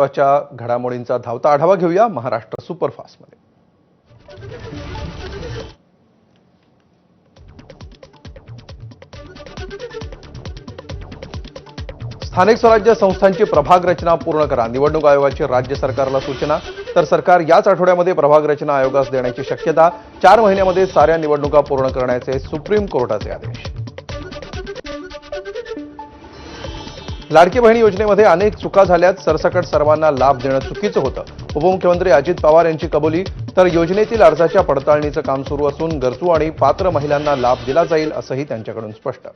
महत्त्वाच्या घडामोडींचा धावता आढावा घेऊया महाराष्ट्र सुपरफास्टमध्ये। स्थानिक स्वराज्य संस्थांची प्रभाग रचना पूर्ण करा, निवडणूक आयोगाची राज्य सरकारला सूचना। तर सरकार याच आठवड्यामध्ये प्रभाग रचना आयोगास देण्याची शक्यता। 4 महिन्यामध्ये साऱ्या निवडणुका पूर्ण करण्याचे सुप्रीम कोर्टाचे आदेश। लाडकी बहीण योजनेमध्ये अनेक चुका झाल्यात, सरसकट सर्वांना लाभ देणं चुकीचं होतं। उपमुख्यमंत्री अजित पवार यांची कबुली। तर योजनेतील अर्जाच्या पडताळणीचं काम सुरू असून गरजू आणि पात्र महिलांना लाभ दिला जाईल असंही त्यांच्याकडून स्पष्ट।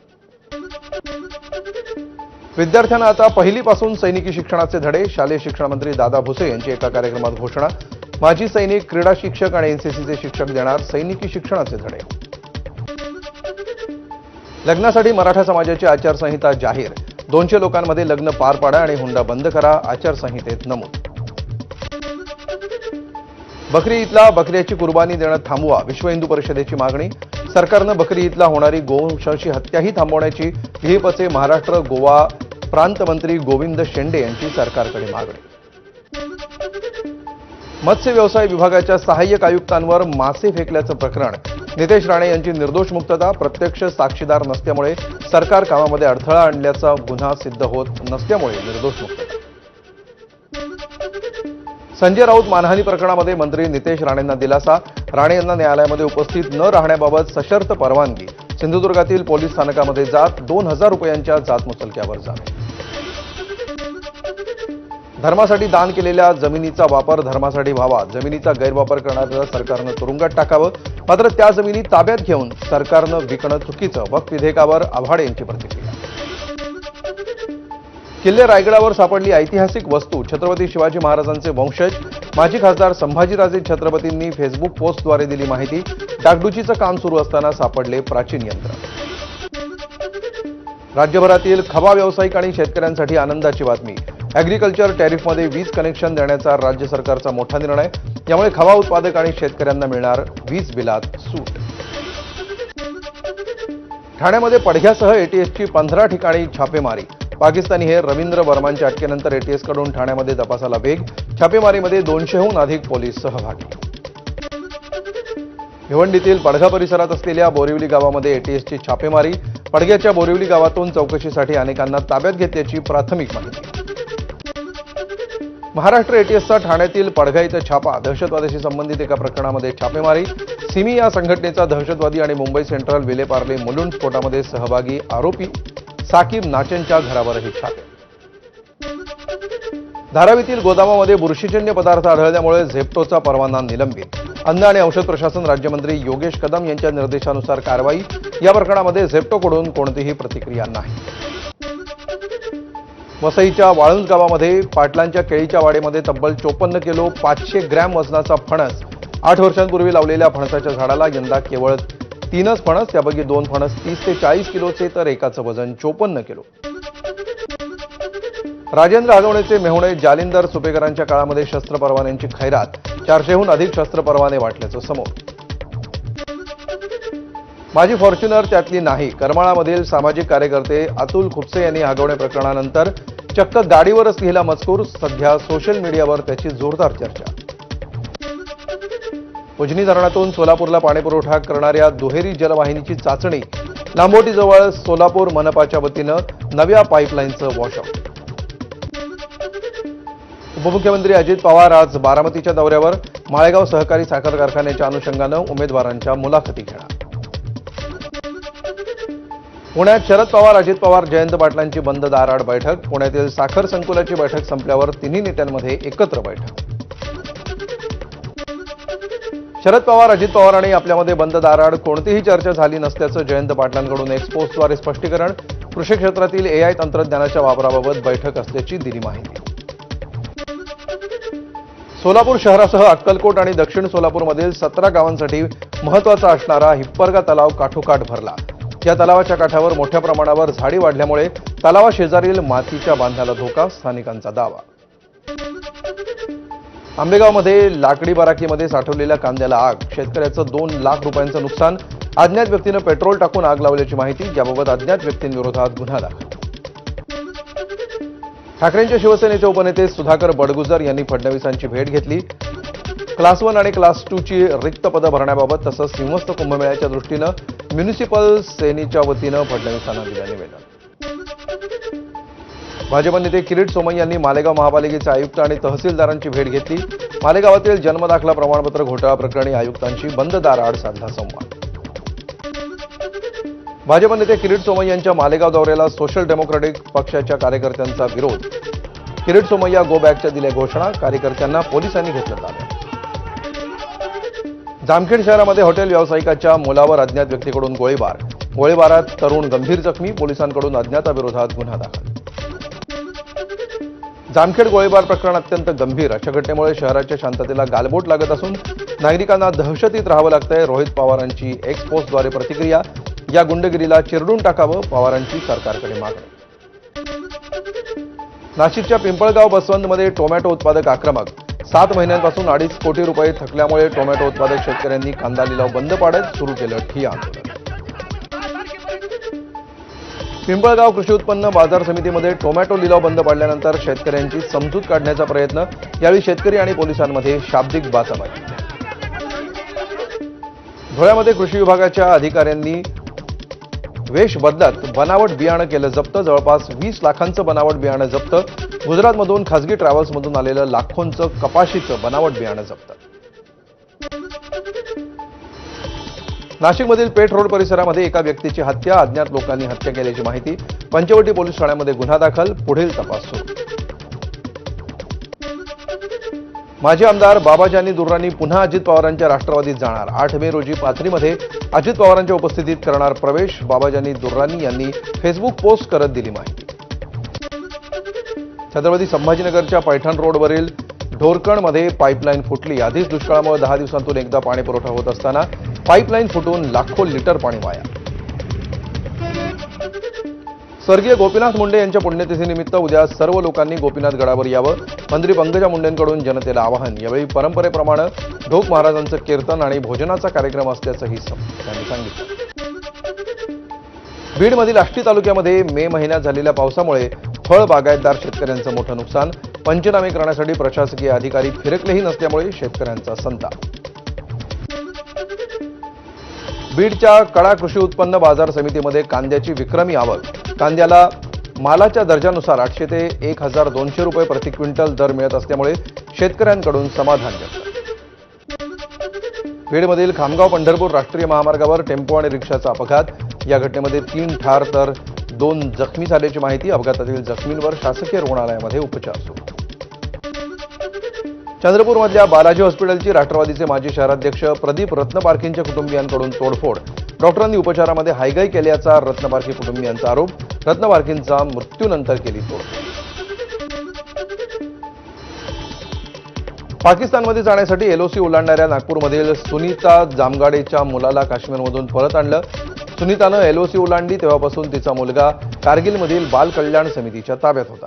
विद्यार्थ्यांना आता पहिलीपासून सैनिकी शिक्षणाचे धडे, शालेय शिक्षण मंत्री दादा भुसे यांची एका कार्यक्रमात घोषणा। माजी सैनिक, क्रीडा शिक्षक आणि एनसीसीचे शिक्षक देणार सैनिकी शिक्षणाचे धडे। लग्नासाठी मराठा समाजाची आचारसंहिता जाहीर, 200 लोकांमध्ये लग्न पार पाडा आणि हुंडा बंद करा, आचारसंहितेत नमूद। बकरी ईदला बकऱ्याची कुर्बानी देणं थांबवा, विश्व हिंदू परिषदेची मागणी। सरकारनं बकरी ईदला होणारी गोवंशाची हत्याही थांबवण्याची विहिपचे महाराष्ट्र गोवा प्रांत मंत्री गोविंद शेंडे यांची सरकारकडे मागणी। मत्स्य व्यवसाय विभागाच्या सहाय्यक आयुक्तांवर मासे फेकल्याचं प्रकरण, नितेश राणे यांची निर्दोष मुक्तता। प्रत्यक्ष साक्षीदार नसल्यामुळे सरकार कामामध्ये अडथळा आणल्याचा गुन्हा सिद्ध होत नसल्यामुळे निर्दोष मुक्तता। संजय राऊत मानहानी प्रकरणामध्ये मंत्री नितेश राणेंना दिलासा, राणे यांना न्यायालयामध्ये उपस्थित न राहण्याबाबत सशर्त परवानगी। सिंधुदुर्गातील पोलीस स्थानकामध्ये जात, 2000 रुपयांच्या जात मुचलक्यावर जामीन। धर्मासाठी दान केलेल्या जमिनीचा वापर धर्मासाठी व्हावा, जमिनीचा गैरवापर करणाऱ्याला सरकारनं तुरुंगात टाकावं, मात्र त्या जमिनी ताब्यात घेऊन सरकारनं विकणं चुकीचं। वक्फ विधेयकावर आव्हाड यांची प्रतिक्रिया। किल्ले रायगडावर सापडली ऐतिहासिक वस्तू, छत्रपती शिवाजी महाराजांचे वंशज। माजी खासदार संभाजीराजे छत्रपतींनी फेसबुक पोस्टद्वारे दिली माहिती। डागडुजीचं काम सुरू असताना सापडले प्राचीन यंत्र। राज्यभरातील खवा व्यावसायिक आणि शेतकऱ्यांसाठी आनंदाची बातमी, ॲग्रिकल्चर टॅरिफमध्ये वीज कनेक्शन देण्याचा राज्य सरकारचा मोठा निर्णय। यामुळे खवा उत्पादक आणि शेतकऱ्यांना मिळणार वीज बिलात सूट। ठाण्यामध्ये पडघ्यासह एटीएसची 15 ठिकाणी छापेमारी। पाकिस्तानी हे रवींद्र वर्मांच्या अटकेनंतर एटीएसकडून ठाण्यामध्ये तपासाला वेग। छापेमारीमध्ये 200हून अधिक पोलीस सहभागी। भिवंडीतील पडघा परिसरात असलेल्या बोरिवली गावामध्ये एटीएसची छापेमारी। पडघ्याच्या बोरिवली गावातून चौकशीसाठी अनेकांना ताब्यात घेतल्याची प्राथमिक माहिती। महाराष्ट्र एटीएसचा ठाण्यातील पडघा इथं छापा, दहशतवादाशी संबंधित एका प्रकरणामध्ये छापेमारी। सिमी या संघटनेचा दहशतवादी आणि मुंबई सेंट्रल विलेपार्ले मुलुंड स्फोटामध्ये सहभागी आरोपी साकीब नाचनच्या घरावरही छापे। धारावीतील गोदामामध्ये बुरशीजन्य पदार्थ आढळल्यामुळे झेप्टोचा परवाना निलंबित। अन्न आणि औषध प्रशासन राज्यमंत्री योगेश कदम यांच्या निर्देशानुसार कारवाई। या प्रकरणामध्ये झेप्टोकडून कोणतीही प्रतिक्रिया नाही। वसईच्या वाळुंज गावामध्ये पाटलांच्या केळीच्या वाडेमध्ये तब्बल 54 किलो 500 ग्रॅम वजनाचा फणस। 8 वर्षांपूर्वी लावलेल्या फणसाच्या झाडाला यंदा केवळ 3च फणस, त्यापैकी 2 फणस 30 ते 40 किलोचे, तर एकाचं वजन 54 किलो। राजेंद्र हगवणेचे मेहुणे जालिंदर सुपेकरांच्या काळामध्ये शस्त्र परवान्यांची खैरात, 400हून अधिक शस्त्र परवाने वाटल्याचं समोर। माझी फॉर्च्युनर त्यातली नाही, करमाळामधील सामाजिक कार्यकर्ते अतुल खुपसे यांनी हगवणे प्रकरणानंतर चक्क गाडीवरच लिहिला मजकूर। सध्या सोशल मीडियावर त्याची जोरदार चर्चा। उजनी धरणातून सोलापूरला पाणीपुरवठा करणाऱ्या दुहेरी जलवाहिनीची चाचणी, लांबोटीजवळ सोलापूर मनपाच्या वतीनं नव्या पाईपलाईनचं वॉशआउट। उपमुख्यमंत्री अजित पवार आज बारामतीच्या दौऱ्यावर, माळेगाव सहकारी साखर कारखान्याच्या अनुषंगानं उमेदवारांच्या मुलाखती घेणार। पुण्यात शरद पवार, अजित पवार, जयंत पाटलांची बंद दाराआड बैठक। पुण्यातील साखर संकुलाची बैठक संपल्यावर तिन्ही नेत्यांमध्ये एकत्र बैठक। शरद पवार, अजित पवार आणि आपल्यामध्ये बंद दाराआड कोणतीही चर्चा झाली नसल्याचं जयंत पाटलांकडून एक्सपोजद्वारे स्पष्टीकरण। कृषी क्षेत्रातील एआय तंत्रज्ञानाच्या वापराबाबत बैठक असल्याची दिली माहिती। सोलापूर शहरासह अक्कलकोट आणि दक्षिण सोलापूरमधील 17 गावांसाठी महत्त्वाचा असणारा हिप्परगा तलाव काठोकाठ भरला। या तलावाच्या काठावर मोठ्या प्रमाणावर झाडी वाढल्यामुळे तलावाशेजारील मातीच्या बांधाला धोका, स्थानिकांचा दावा। आंबेगावमध्ये लाकडी बाराकीमध्ये साठवलेल्या कांद्याला आग, शेतकऱ्याचं 2 लाख रुपयांचं नुकसान। अज्ञात व्यक्तीनं पेट्रोल टाकून आग लावल्याची माहिती, याबाबत अज्ञात व्यक्तींविरोधात गुन्हा दाखल। ठाकरेंच्या शिवसेनेचे उपनेते सुधाकर बडगुजर यांनी फडणवीसांची भेट घेतली. क्लास 1 आणि क्लास 2 ची रिक्त पदं भरण्याबाबत तसंच सिंहस्थ कुंभमेळ्याच्या दृष्टीनं म्युनिसिपल सेनेच्या वतीनं फडणवीसांना दिलं निवेदन. भाजप नेते किरीट सोमय्या यांनी मालेगाव महापालिकेचे आयुक्त आणि तहसीलदारांची भेट घेतली. मालेगावातील जन्मदाखला प्रमाणपत्र घोटाळा प्रकरणी आयुक्तांशी बंद दाराआड साधला संवाद. भाजप नेते किरीट सोमय्या यांच्या मालेगाव दौऱ्याला सोशल डेमोक्रेटिक पक्षाच्या कार्यकर्त्यांचा विरोध. किरीट सोमय्या गो बॅकच्या दिल्या घोषणा. कार्यकर्त्यांना पोलिसांनी घेतलं ताब्यात. जामखेड शहरामध्ये हॉटेल व्यावसायिकाच्या मुलावर अज्ञात व्यक्तीकडून गोळीबारात तरुण गंभीर जखमी. पोलिसांकडून अज्ञाताविरोधात गुन्हा दाखल. जामखेड गोळीबार प्रकरण अत्यंत गंभीर. अशा घटनेमुळे शहराच्या शांततेला गालबोट लागत असून नागरिकांना दहशतीत राहावं लागतंय. रोहित पवारांची एक्स पोस्टद्वारे प्रतिक्रिया. या गुंडगिरीला चिरडून टाकावं, पवारांची सरकारकडे मागणी. नाशिकच्या पिंपळगाव बसवंतमध्ये टोमॅटो उत्पादक आक्रमक. 7 महिन्यांपासून 2.5 कोटी रुपये थकल्यामुळे टोमॅटो उत्पादक शेतकऱ्यांनी कांदा लिलाव बंद पाडत सुरू केलं ठिय्या आंदोलन. पिंपळगाव कृषी उत्पन्न बाजार समितीमध्ये टोमॅटो लिलाव बंद पाडल्यानंतर शेतकऱ्यांची समजूत काढण्याचा प्रयत्न. यावेळी शेतकरी आणि पोलिसांमध्ये शाब्दिक बाचाबाची. धुळ्यामध्ये कृषी विभागाच्या अधिकाऱ्यांनी वेश बदलत बनावट बियाणं केलं जप्त. जवळपास 20 लाखांचं बनावट बियाणं जप्त. गुजरातमधून खासगी ट्रॅव्हल्समधून आलेलं लाखोंचं कपाशीचं बनावट बियाणं जप्त. नाशिकमधील पेठ रोड परिसरामध्ये एका व्यक्तीची हत्या. अज्ञात लोकांनी हत्या केल्याची माहिती. पंचवटी पोलीस ठाण्यामध्ये गुन्हा दाखल. पुढील तपास सुरू. माजी आमदार बाबाजानी दुर्राणी पुन्हा अजित पवारांच्या राष्ट्रवादीत जाणार. 8 मे रोजी पाथरीमध्ये अजित पवारांच्या उपस्थितीत करणार प्रवेश. बाबाजानी दुर्राणी यांनी फेसबुक पोस्ट करत दिली माहिती. छत्रपती संभाजीनगरच्या पैठण रोडवरील ढोरकणमध्ये पाईपलाईन फुटली. आधीच दुष्काळामुळे 10 दिवसांतून एकदा पाणी पुरवठा होत असताना पाईपलाईन फुटून लाखो लिटर पाणी वाया. स्वर्गीय गोपीनाथ मुंडे यांच्या पुण्यतिथीनिमित्त उद्या सर्व लोकांनी गोपीनाथ गडावर यावं. मंत्री पंकजा मुंडेंकडून जनतेला आवाहन. यावेळी परंपरेप्रमाणे ढोक महाराजांचं कीर्तन आणि भोजनाचा कार्यक्रम असल्याचंही त्यांनी सांगितलं. बीडमधील आष्टी तालुक्यामध्ये मे महिन्यात झालेल्या पावसामुळे फळ बागायतदार शेतकऱ्यांचं मोठं नुकसान. पंचनामे करण्यासाठी प्रशासकीय अधिकारी फिरकलेही नसल्यामुळे शेतकऱ्यांचा संताप. बीडच्या कडा कृषी उत्पन्न बाजार समितीमध्ये कांद्याची विक्रमी आवक. कांद्याला मालाच्या दर्जानुसार 800 ते 1200 रुपये प्रति क्विंटल दर मिळत असल्यामुळे शेतकऱ्यांकडून समाधान व्यक्त. बीडमधील खामगाव पंढरपूर राष्ट्रीय महामार्गावर टेम्पो आणि रिक्षाचा अपघात. या घटनेमध्ये 3 ठार तर 2 जखमी झाल्याची माहिती. अपघातातील जखमींवर शासकीय रुग्णालयामध्ये उपचार सुरू. चंद्रपूरमधल्या बालाजी हॉस्पिटलची राष्ट्रवादीचे माजी शहराध्यक्ष प्रदीप रत्नपारखींच्या कुटुंबियांकडून तोडफोड. डॉक्टरांनी उपचारामध्ये हायगाई केल्याचा रत्नपारखी कुटुंबियांचा आरोप. रत्नपारखींचा मृत्यूनंतर केली तोडफोड. पाकिस्तानमध्ये जाण्यासाठी एलओसी ओलांडणाऱ्या नागपूरमधील सुनीता जामगाडेच्या मुलाला काश्मीरमधून परत आणलं. सुनीतानं एलओसी ओलांडली तेव्हापासून तिचा मुलगा कारगिलमधील बाल कल्याण समितीच्या ताब्यात होता.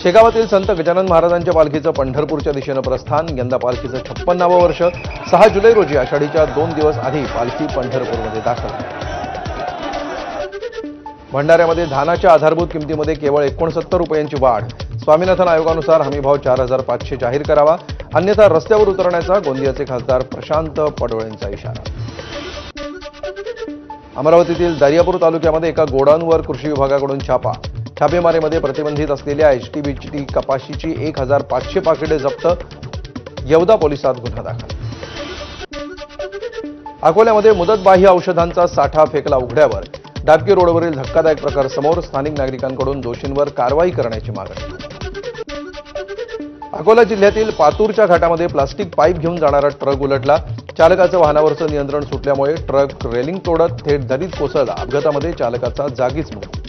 शेगावातील संत गजानन महाराजांच्या पालखीचं पंढरपूरच्या दिशेनं प्रस्थान. यंदा पालखीचं 56वं वर्ष. 6 जुलै रोजी आषाढीच्या 2 दिवस आधी पालखी पंढरपूरमध्ये दाखल. भंडाऱ्यामध्ये धानाच्या आधारभूत किमतीमध्ये केवळ 69 रुपयांची वाढ. स्वामीनाथन आयोगानुसार हमीभाव 4500 जाहीर करावा, अन्यथा रस्त्यावर उतरण्याचा गोंदियाचे खासदार प्रशांत पडोळेंचा इशारा. अमरावतीतील दर्यापूर तालुक्यामध्ये एका गोडाऊनवर कृषी विभागाकडून छापा. छापेमारीमध्ये प्रतिबंधित असलेल्या एचटीबीटी कपाशीची 1500 पाकिटे जप्त. येवदा पोलिसात गुन्हा दाखल. अकोल्यामध्ये मुदतबाह्य औषधांचा साठा फेकला उघड्यावर. डाबकी रोडवरील धक्कादायक प्रकार समोर. स्थानिक नागरिकांकडून दोषींवर कारवाई करण्याची मागणी. अकोला जिल्ह्यातील पातूरच्या घाटामध्ये प्लास्टिक पाईप घेऊन जाणारा ट्रक उलटला. चालकाचं वाहनावरचं नियंत्रण सुटल्यामुळे ट्रक रेलिंग तोडत थेट दरीत कोसळला. अपघातामध्ये चालकाचा जागीच मृत्यू.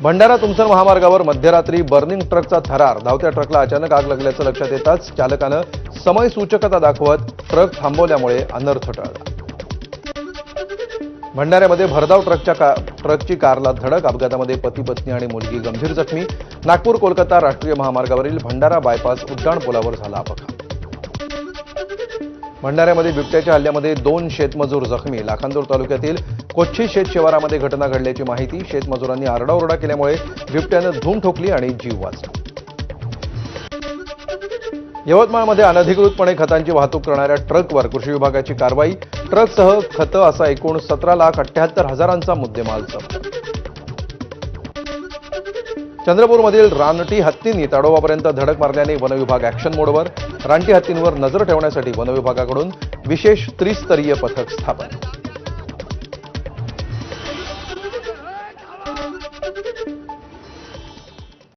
भंडारा तुमसर महामार्गावर मध्यरात्री बर्निंग ट्रकचा थरार. धावत्या ट्रकला अचानक आग लागल्याचं लक्षात येताच चालकानं समय सूचकता दाखवत ट्रक थांबवल्यामुळे अनर्थ टळला. भंडाऱ्यामध्ये भरधाव ट्रकची कारला धडक. अपघातामध्ये पती पत्नी आणि मुलगी गंभीर जखमी. नागपूर कोलकाता राष्ट्रीय महामार्गावरील भंडारा बायपास उड्डाणपुलावर झाला अपघात. भंडाऱ्यामध्ये बिबट्याच्या हल्ल्यामध्ये 2 शेतमजूर जखमी. लाखांदूर तालुक्यातील कोच्छी शेत शिवारामध्ये घटना घडल्याची माहिती. शेतमजुरांनी आरडाओरडा केल्यामुळे बिबट्यानं धूम ठोकली आणि जीव वाचला. यवतमाळमध्ये अनधिकृतपणे खतांची वाहतूक करणाऱ्या ट्रकवर कृषी विभागाची कारवाई. ट्रकसह खतं असा एकूण 17,78,000 मुद्देमाल जप्त. चंद्रपूरमधील रानटी हत्तींनी ताडोबापर्यंत धडक मारल्याने वनविभाग ॲक्शन मोडवर. रानटी हत्तींवर नजर ठेवण्यासाठी वनविभागाकडून विशेष त्रिस्तरीय पथक स्थापन.